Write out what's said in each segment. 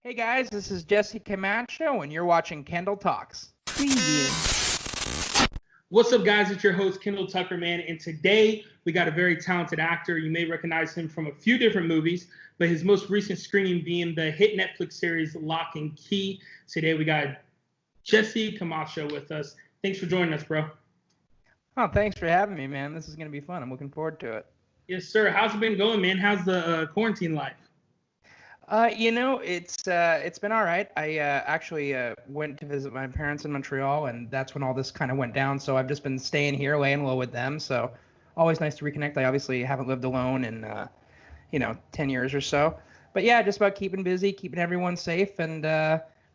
Hey guys, this is Jesse Camacho, and you're watching Kendall Talks. Preview. What's up, guys? It's your host, Kendall Tucker, man. And today we got a very talented actor. You may recognize him from a few different movies, but his most recent screening being the hit Netflix series Locke and Key. Today we got Jesse Camacho with us. Thanks for joining us, bro. Oh, thanks for having me, man. This is going to be fun. I'm looking forward to it. Yes, sir. How's it been going, man? How's the quarantine life? It's been all right. I actually went to visit my parents in Montreal, and that's when all this kind of went down. So I've just been staying here, laying low with them. So always nice to reconnect. I obviously haven't lived alone in 10 years or so. But yeah, just about keeping busy, keeping everyone safe, and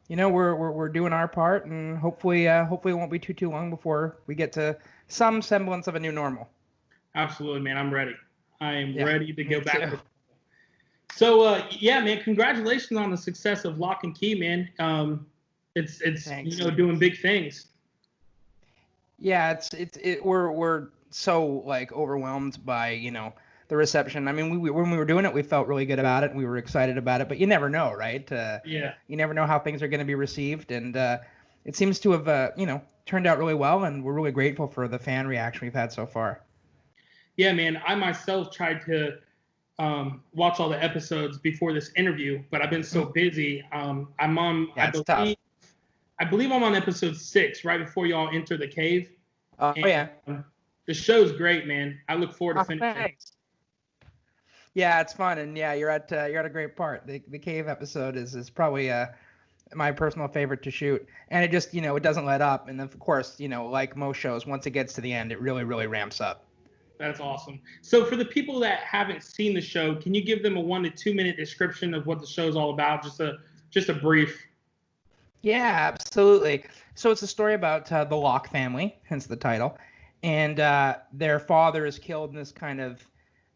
we're doing our part, and hopefully it won't be too long before we get to some semblance of a new normal. Absolutely, man. I'm ready. I am ready to go back. Too. So, man, congratulations on the success of Locke and Key, man. It's Thanks. doing big things. Yeah, we're so like overwhelmed by, the reception. I mean, when we were doing it, we felt really good about it, and we were excited about it, but you never know, right? Yeah. You never know how things are going to be received, and it seems to have, turned out really well, and we're really grateful for the fan reaction we've had so far. Yeah, man. I myself tried to watch all the episodes before this interview, but I've been so busy. I'm on. Tough. I believe I'm on episode 6, right before y'all enter the cave. Yeah. The show's great, man. I look forward to finishing. Thanks. Yeah, it's fun, and yeah, you're at a great part. The cave episode is probably my personal favorite to shoot, and it just it doesn't let up, and of course like most shows, once it gets to the end, it really ramps up. That's awesome. So for the people that haven't seen the show, can you give them a 1 to 2 minute description of what the show's all about? Just a brief. Yeah, absolutely. So it's a story about the Locke family, hence the title, and their father is killed in this kind of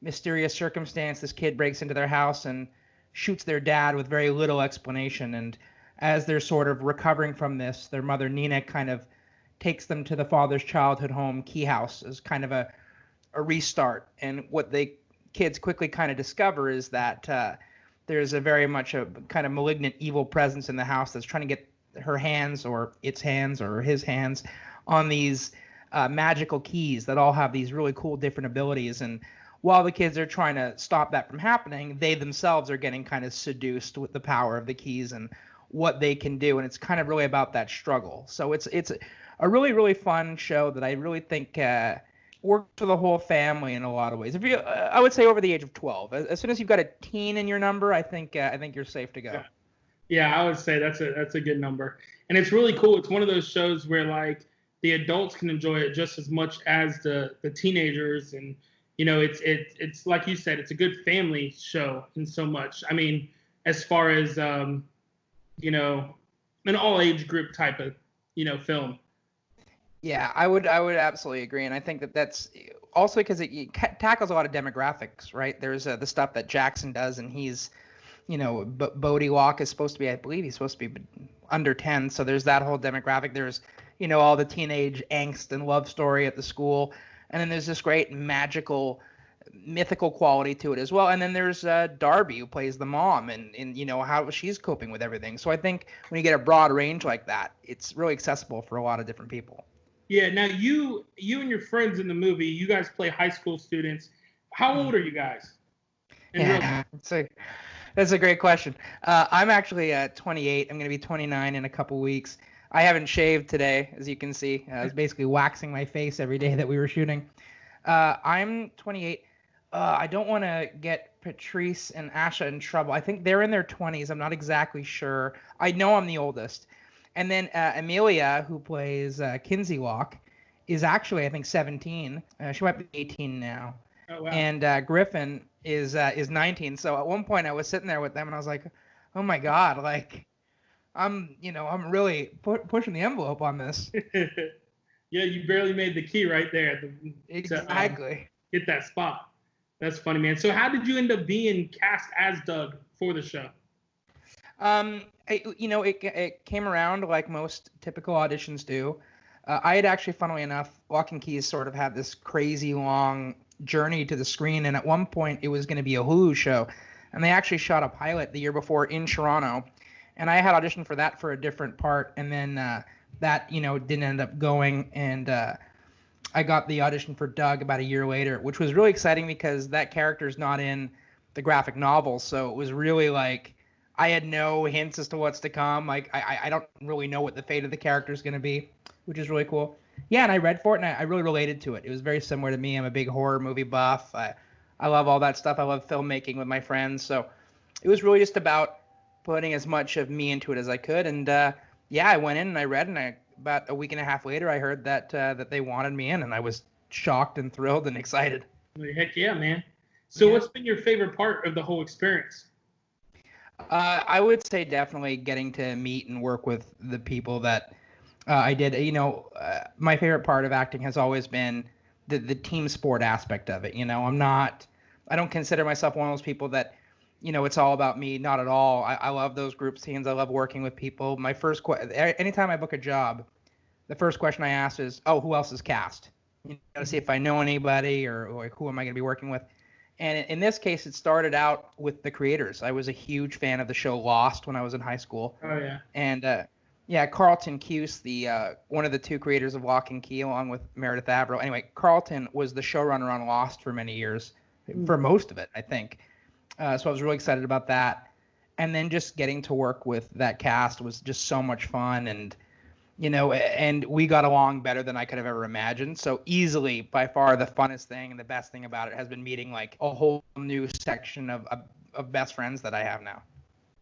mysterious circumstance. This kid breaks into their house and shoots their dad with very little explanation, and as they're sort of recovering from this, their mother Nina kind of takes them to the father's childhood home, Key House, as kind of a restart. And what the kids quickly kind of discover is that there's a very much a kind of malignant evil presence in the house that's trying to get her hands or its hands or his hands on these magical keys that all have these really cool different abilities. And while the kids are trying to stop that from happening, they themselves are getting kind of seduced with the power of the keys and what they can do. And it's kind of really about that struggle. So it's a really fun show that I really think works for the whole family in a lot of ways. If you, I would say over the age of 12. As soon as you've got a teen in your number, I think you're safe to go. Yeah, I would say that's a good number, and it's really cool. It's one of those shows where like the adults can enjoy it just as much as the teenagers, and it's like you said, it's a good family show in so much. I mean, as far as an all age group type of film. Yeah, I would absolutely agree, and I think that's also because it tackles a lot of demographics, right? There's the stuff that Jackson does, and he's, Bodie Locke is supposed to be, I believe he's supposed to be under 10, so there's that whole demographic. There's, all the teenage angst and love story at the school, and then there's this great magical, mythical quality to it as well. And then there's Darby, who plays the mom, and how she's coping with everything. So I think when you get a broad range like that, it's really accessible for a lot of different people. Yeah. Now you and your friends in the movie, you guys play high school students. How old are you guys? That's a great question. I'm actually 28. I'm going to be 29 in a couple weeks. I haven't shaved today, as you can see. I was basically waxing my face every day that we were shooting. I'm 28. I don't want to get Patrice and Asha in trouble. I think they're in their 20s. I'm not exactly sure. I know I'm the oldest. And then Amelia, who plays Kinsey Locke, is actually, I think, 17. She might be 18 now. Oh, wow. And Griffin is 19. So at one point I was sitting there with them, and I was like, oh my God, like I'm really pushing the envelope on this. Yeah, you barely made the key right there. Exactly. Get that spot. That's funny, man. So how did you end up being cast as Doug for the show? It came around like most typical auditions do. I had actually, funnily enough, Locke and Key sort of had this crazy long journey to the screen, and at one point it was going to be a Hulu show, and they actually shot a pilot the year before in Toronto, and I had auditioned for that for a different part, and then that didn't end up going, and I got the audition for Doug about a year later, which was really exciting because that character's not in the graphic novel, so it was really like I had no hints as to what's to come. Like I don't really know what the fate of the character is going to be, which is really cool. Yeah, and I read for it, and I really related to it. It was very similar to me. I'm a big horror movie buff. I love all that stuff. I love filmmaking with my friends, so it was really just about putting as much of me into it as I could. And yeah, I went in and I read, and about a week and a half later, I heard that that they wanted me in, and I was shocked and thrilled and excited. Heck yeah, man. So what's been your favorite part of the whole experience? I would say definitely getting to meet and work with the people that I did. My favorite part of acting has always been the team sport aspect of it. I don't consider myself one of those people that, it's all about me. Not at all. I love those group scenes. I love working with people. Anytime I book a job, the first question I ask is, oh, who else is cast? To see if I know anybody or like who am I going to be working with. And in this case, it started out with the creators. I was a huge fan of the show Lost when I was in high school. Oh yeah. And Carlton Cuse, the one of the two creators of Locke and Key, along with Meredith Averill. Anyway, Carlton was the showrunner on Lost for many years, for most of it, I think. So I was really excited about that. And then just getting to work with that cast was just so much fun, and and we got along better than I could have ever imagined. So easily, by far, the funnest thing and the best thing about it has been meeting like a whole new section of best friends that I have now.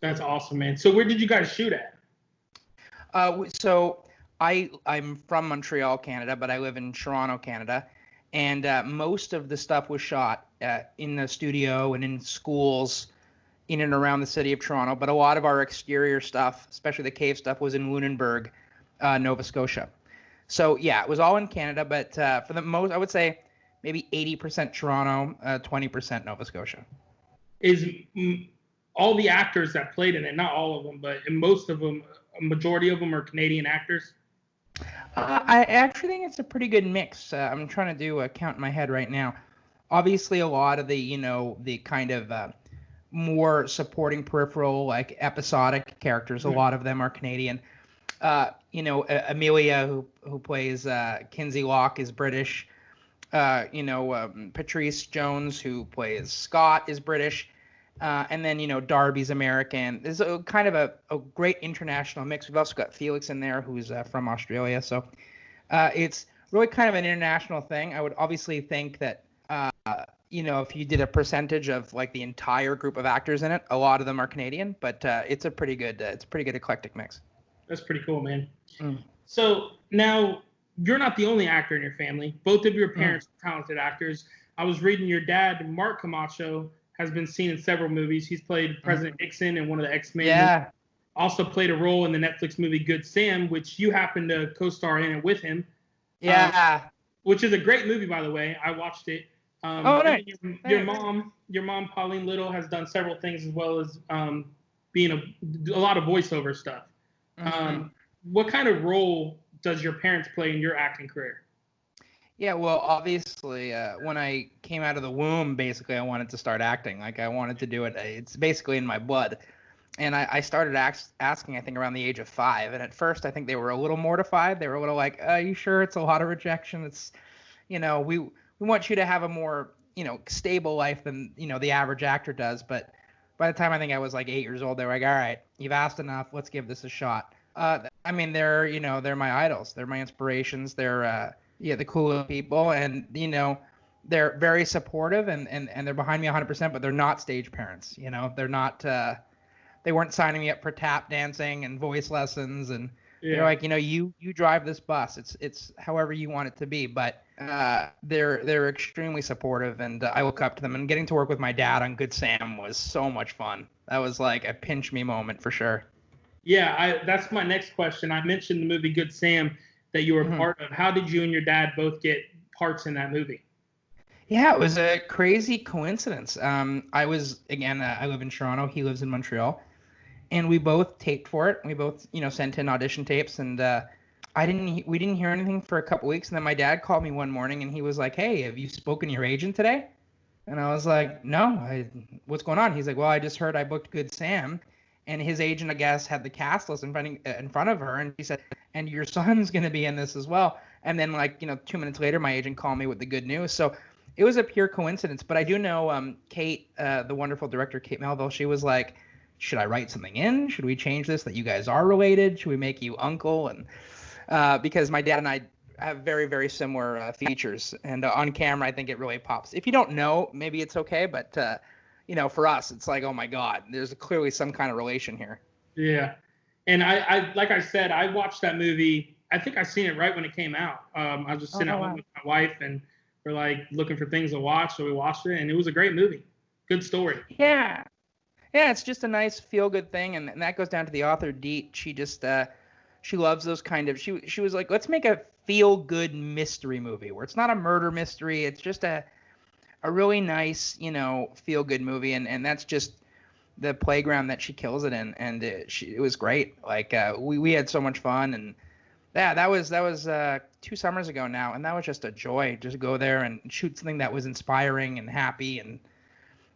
That's awesome, man. So where did you guys shoot at? So I'm from Montreal, Canada, but I live in Toronto, Canada. And most of the stuff was shot in the studio and in schools in and around the city of Toronto. But a lot of our exterior stuff, especially the cave stuff, was in Lunenburg, Nova Scotia. So yeah, it was all in Canada, but for the most, I would say maybe 80% Toronto, 20% Nova Scotia. Is all the actors that played in it, not all of them, but most of them, a majority of them are Canadian actors? I actually think it's a pretty good mix. I'm trying to do a count in my head right now. Obviously, a lot of the, the kind of more supporting peripheral, like episodic characters, a lot of them are Canadian. Amelia, who plays Kinsey Locke, is British. Patrice Jones, who plays Scott, is British. And then, Darby's American. There's a kind of a great international mix. We've also got Felix in there, who's from Australia. So it's really kind of an international thing. I would obviously think that, if you did a percentage of like the entire group of actors in it, a lot of them are Canadian, but it's a pretty good eclectic mix. That's pretty cool, man. So now you're not the only actor in your family. Both of your parents are talented actors. I was reading your dad, Mark Camacho, has been seen in several movies. He's played President Nixon in one of the X-Men movies. Also played a role in the Netflix movie Good Sam, which you happen to co-star in it with him. Which is a great movie, by the way. I watched it. Nice. Your mom, Pauline Little, has done several things as well as being a lot of voiceover stuff. What kind of role does your parents play in your acting career? Yeah, well, obviously, when I came out of the womb, basically, I wanted to start acting. Like, I wanted to do it. It's basically in my blood. And I started asking, I think, around the age of 5. And at first, I think they were a little mortified. They were a little like, are you sure? It's a lot of rejection. It's, we want you to have a more, stable life than, the average actor does. But by the time I think I was like 8 years old, they were like, all right, you've asked enough. Let's give this a shot. They're my idols. They're my inspirations. They're, the coolest people. And, they're very supportive and they're behind me 100%, but they're not stage parents. They're not, they weren't signing me up for tap dancing and voice lessons. And they're like, you drive this bus. It's however you want it to be. But they're extremely supportive, and I look up to them. And getting to work with my dad on Good Sam was so much fun. That was like a pinch me moment for sure. Yeah, that's my next question. I mentioned the movie Good Sam that you were part of. How did you and your dad both get parts in that movie? Yeah, it was a crazy coincidence. I live in Toronto. He lives in Montreal. And we both taped for it. We both, sent in audition tapes. And we didn't hear anything for a couple weeks. And then my dad called me one morning and he was like, hey, have you spoken to your agent today? And I was like, no, what's going on? He's like, well, I just heard I booked Good Sam. And his agent, I guess, had the cast list in front of her, and she said, "And your son's going to be in this as well." And then, like, 2 minutes later, my agent called me with the good news. So it was a pure coincidence. But I do know Kate, the wonderful director, Kate Melville, she was like, "Should I write something in? Should we change this that you guys are related? Should we make you uncle?" And because my dad and I have very, very similar features. And on camera, I think it really pops. If you don't know, maybe it's okay. But, for us, it's like, oh, my God, there's clearly some kind of relation here. Yeah. And I like I said, I watched that movie. I think I seen it right when it came out. I was just sitting at home with my wife, and we're like looking for things to watch. So we watched it, and it was a great movie. Good story. Yeah. Yeah, it's just a nice feel-good thing. And that goes down to the author, Deet. She just she loves those kind of, she was like, let's make a feel-good mystery movie where it's not a murder mystery. It's just a really nice, feel-good movie. And that's just the playground that she kills it in. And it was great. Like, we had so much fun. And yeah, that was 2 summers ago now. And that was just a joy, just to go there and shoot something that was inspiring and happy. And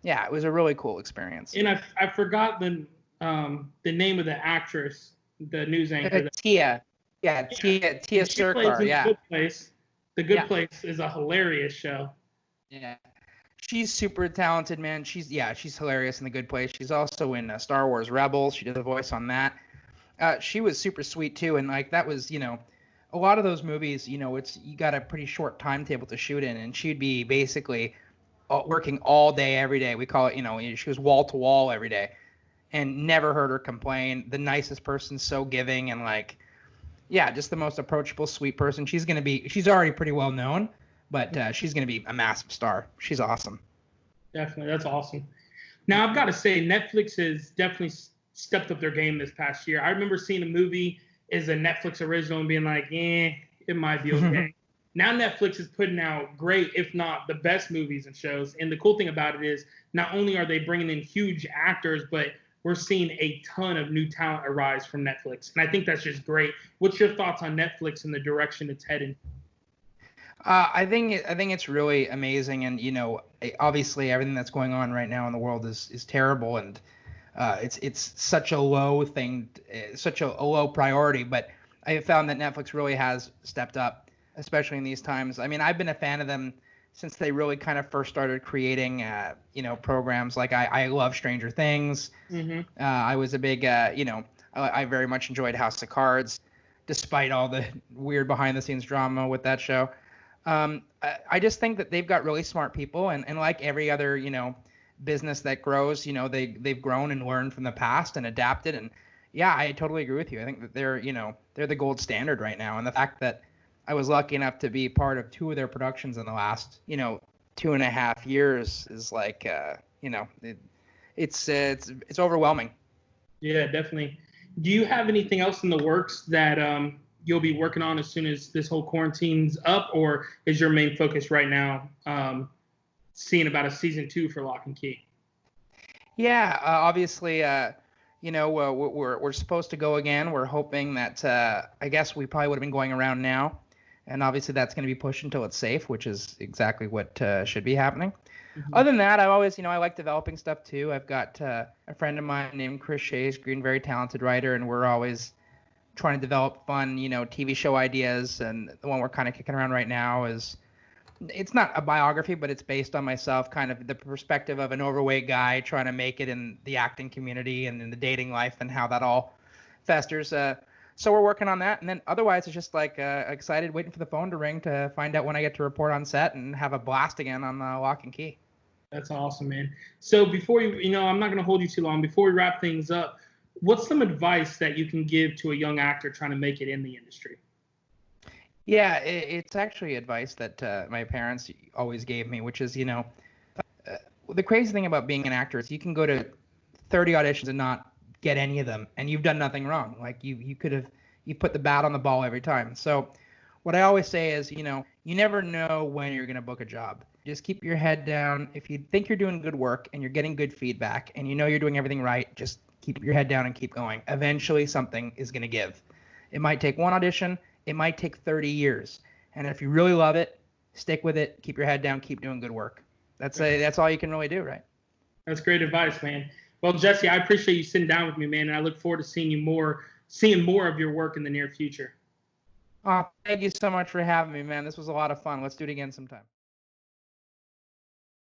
yeah, it was a really cool experience. And I forgot the name of the actress, the news anchor. Tia. Yeah, Tia Sircar. Yeah. The Good Place. The Good Place is a hilarious show. Yeah. She's super talented, man. She's hilarious in The Good Place. She's also in Star Wars Rebels. She did the voice on that. She was super sweet too, and like that was, a lot of those movies, it's you got a pretty short timetable to shoot in, and she'd be basically working all day every day. We call it, she was wall to wall every day, and never heard her complain. The nicest person, so giving, and like, yeah, just the most approachable, sweet person. She's already pretty well known, but she's gonna be a massive star. She's awesome. Definitely, that's awesome. Now I've got to say, Netflix has definitely stepped up their game this past year. I remember seeing a movie as a Netflix original and being like, it might be okay. Now Netflix is putting out great, if not the best movies and shows. And the cool thing about it is not only are they bringing in huge actors, but we're seeing a ton of new talent arise from Netflix. And I think that's just great. What's your thoughts on Netflix and the direction it's heading? I think it's really amazing. And, obviously everything that's going on right now in the world is terrible. And it's such a low thing, such a low priority. But I have found that Netflix really has stepped up, especially in these times. I mean, I've been a fan of them since they really kind of first started creating, programs. Like I love Stranger Things. Mm-hmm. I was a big, I very much enjoyed House of Cards, despite all the weird behind-the-scenes drama with that show. I just think that they've got really smart people, and like every other, business that grows, they've grown and learned from the past and adapted. And yeah, I totally agree with you. I think that they're the gold standard right now. And the fact that I was lucky enough to be part of 2 of their productions in the last, 2.5 years is like, it's overwhelming. Yeah, definitely. Do you have anything else in the works that you'll be working on as soon as this whole quarantine's up, or is your main focus right now seeing about a season 2 for Locke and Key? Yeah, obviously, we're supposed to go again. We're hoping that I guess we probably would have been going around now, and obviously that's going to be pushed until it's safe, which is exactly what should be happening. Mm-hmm. Other than that, I always, I like developing stuff too. I've got a friend of mine named Chris Shays Green, very talented writer, and we're always trying to develop fun, TV show ideas. And the one we're kind of kicking around right now is, it's not a biography, but it's based on myself, kind of the perspective of an overweight guy trying to make it in the acting community and in the dating life and how that all festers. So we're working on that. And then otherwise, it's just like excited, waiting for the phone to ring to find out when I get to report on set and have a blast again on Locke and Key. That's awesome, man. So before I'm not going to hold you too long. Before we wrap things up, what's some advice that you can give to a young actor trying to make it in the industry? Yeah, it's actually advice that my parents always gave me, which is, the crazy thing about being an actor is you can go to 30 auditions and not get any of them, and you've done nothing wrong. Like you put the bat on the ball every time. So what I always say is, you never know when you're going to book a job. Just keep your head down. If you think you're doing good work and you're getting good feedback and you're doing everything right, just keep your head down and keep going. Eventually something is going to give. It might take one audition. It might take 30 years. And if you really love it, stick with it. Keep your head down. Keep doing good work. That's all you can really do, right? That's great advice, man. Well, Jesse, I appreciate you sitting down with me, man, and I look forward to seeing more of your work in the near future. Thank you so much for having me, man. This was a lot of fun. Let's do it again sometime.